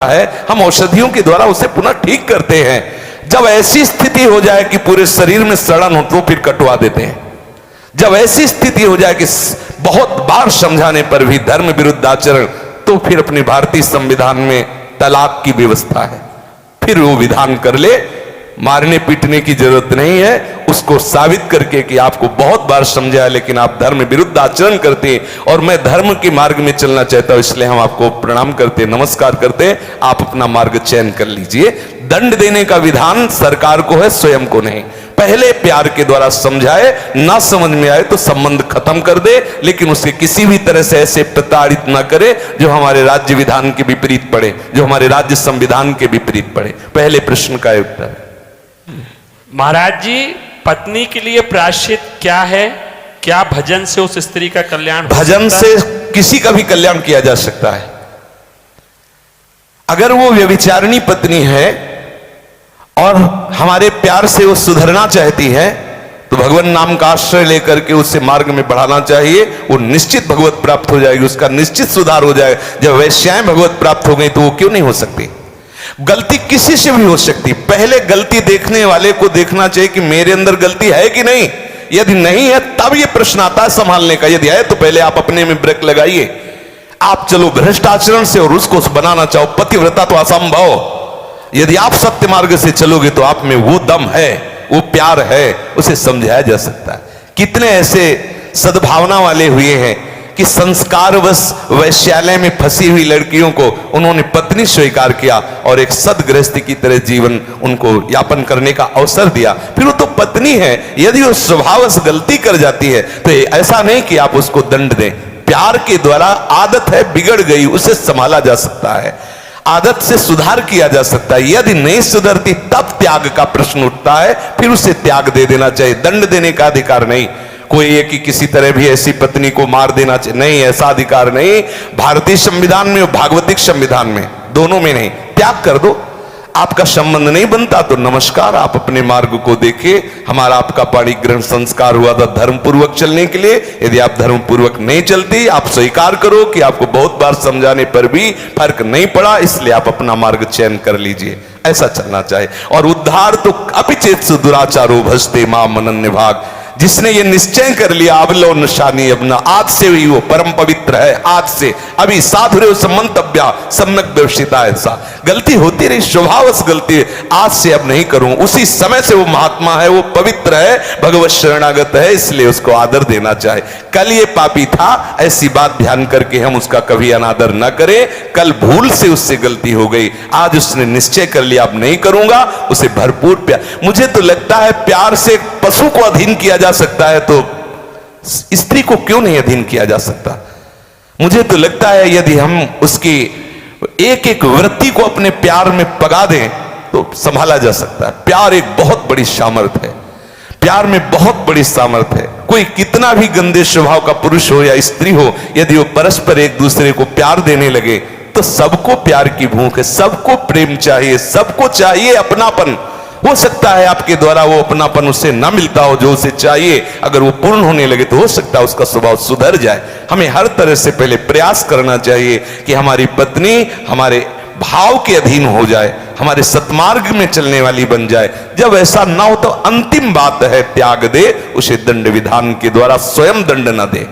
है, हम औषधियों के द्वारा उसे पुनः ठीक करते हैं। जब ऐसी स्थिति हो जाए कि पूरे शरीर में सड़न हो तो फिर कटवा देते हैं। जब ऐसी स्थिति हो जाए कि बहुत बार समझाने पर भी धर्म विरुद्ध आचरण, तो फिर अपने भारतीय संविधान में तलाक की व्यवस्था है। फिर वो विधान कर ले, मारने पीटने की जरूरत नहीं है, उसको साबित करके कि आपको बहुत बार समझाया लेकिन आप धर्म विरुद्ध आचरण करते हैं और मैं धर्म के मार्ग में चलना चाहता हूं, इसलिए हम आपको प्रणाम करते हैं, नमस्कार करते हैं, आप अपना मार्ग चयन कर लीजिए। दंड देने का विधान सरकार को है, स्वयं को नहीं। पहले प्यार के द्वारा समझाए, ना समझ में आए तो संबंध खत्म कर दे, लेकिन उसे किसी भी तरह से ऐसे प्रताड़ित ना करे जो हमारे राज्य विधान के विपरीत पड़े, जो हमारे राज्य संविधान के विपरीत पड़े। पहले प्रश्न का उत्तर। महाराज जी, पत्नी के लिए प्रायश्चित क्या है? क्या भजन से उस स्त्री का कल्याण हो भजन सकता से है? किसी का भी कल्याण किया जा सकता है। अगर वो व्यभिचारिणी पत्नी है और हमारे प्यार से वो सुधरना चाहती है तो भगवान नाम का आश्रय लेकर के उसे मार्ग में बढ़ाना चाहिए। वो निश्चित भगवत प्राप्त हो जाएगी, उसका निश्चित सुधार हो जाएगा। जब वैश्याएं भगवत प्राप्त हो गई तो वो क्यों नहीं हो सकती? गलती किसी से भी हो सकती, पहले गलती देखने वाले को देखना चाहिए कि मेरे अंदर गलती है कि नहीं। यदि नहीं है तब ये प्रश्न आता है संभालने का, यदि है तो पहले आप अपने में ब्रेक लगाइए। आप चलो भ्रष्ट आचरण से और उसको बनाना चाहो पतिव्रता तो असंभव। यदि आप सत्य मार्ग से चलोगे तो आप में वो दम है, वो प्यार है, उसे समझाया जा सकता है। कितने ऐसे सद्भावना वाले हुए हैं कि संस्कारवश वैश्यालय में फंसी हुई लड़कियों को उन्होंने पत्नी स्वीकार किया और एक सदगृहस्थी की तरह जीवन उनको यापन करने का अवसर दिया। फिर वो तो पत्नी है, यदि वो स्वभावश गलती कर जाती है तो ऐसा नहीं कि आप उसको दंड दें। प्यार के द्वारा आदत है बिगड़ गई, उसे संभाला जा सकता है, आदत से सुधार किया जा सकता है। यदि नहीं सुधरती तब त्याग का प्रश्न उठता है, फिर उसे त्याग दे देना चाहिए, दंड देने का अधिकार नहीं। कोई ये कि किसी तरह भी ऐसी पत्नी को मार देना चाहिए, नहीं, ऐसा अधिकार नहीं। भारतीय संविधान में और भागवतिक संविधान में, दोनों में नहीं। त्याग कर दो, आपका संबंध नहीं बनता तो नमस्कार, आप अपने मार्ग को देखिए। हमारा आपका पाणी ग्रहण संस्कार हुआ था धर्म पूर्वक चलने के लिए। यदि आप धर्म पूर्वक नहीं चलती, आप स्वीकार करो कि आपको बहुत बार समझाने पर भी फर्क नहीं पड़ा, इसलिए आप अपना मार्ग चयन कर लीजिए। ऐसा चलना चाहिए। और उद्धार तो अपिचेत दुराचारो भजते मां मनन भाग। जिसने ये निश्चय कर लिया अब लो निशानी अपना, आज से ही वो परम पवित्र है, आज से अभी साधुरे समंतव्या सम्यक व्यवसिता। ऐसा गलती होती रही, स्वभावश गलती है, आज से अब नहीं करूं। उसी समय से वो महात्मा है, वो पवित्र है, भगवत शरणागत है, इसलिए उसको आदर देना चाहे। कल ये पापी था, ऐसी बात ध्यान करके हम उसका कभी अनादर न करें। कल भूल से उससे गलती हो गई, आज उसने निश्चय कर लिया अब नहीं करूंगा, उसे भरपूर प्यार। मुझे तो लगता है प्यार से पशु को अधीन किया जा सकता है तो स्त्री को क्यों नहीं अधीन किया जा सकता? मुझे तो लगता है यदि हम उसकी एक एक वृत्ति को अपने प्यार में पगा दें तो संभाला जा सकता है। प्यार एक बहुत बड़ी सामर्थ्य है, प्यार में बहुत बड़ी सामर्थ्य है। कोई कितना भी गंदे स्वभाव का पुरुष हो या स्त्री हो, यदि वो परस्पर एक दूसरे को प्यार देने लगे तो सबको प्यार की भूख है, सबको प्रेम चाहिए, सबको चाहिए अपनापन। हो सकता है आपके द्वारा वो अपनापन उसे ना मिलता हो जो उसे चाहिए, अगर वो पूर्ण होने लगे तो हो सकता है उसका स्वभाव सुधर जाए। हमें हर तरह से पहले प्रयास करना चाहिए कि हमारी पत्नी हमारे भाव के अधीन हो जाए, हमारे सत्मार्ग में चलने वाली बन जाए। जब ऐसा ना हो तो अंतिम बात है त्याग दे, उसे दंड विधान के द्वारा स्वयं दंड न दे।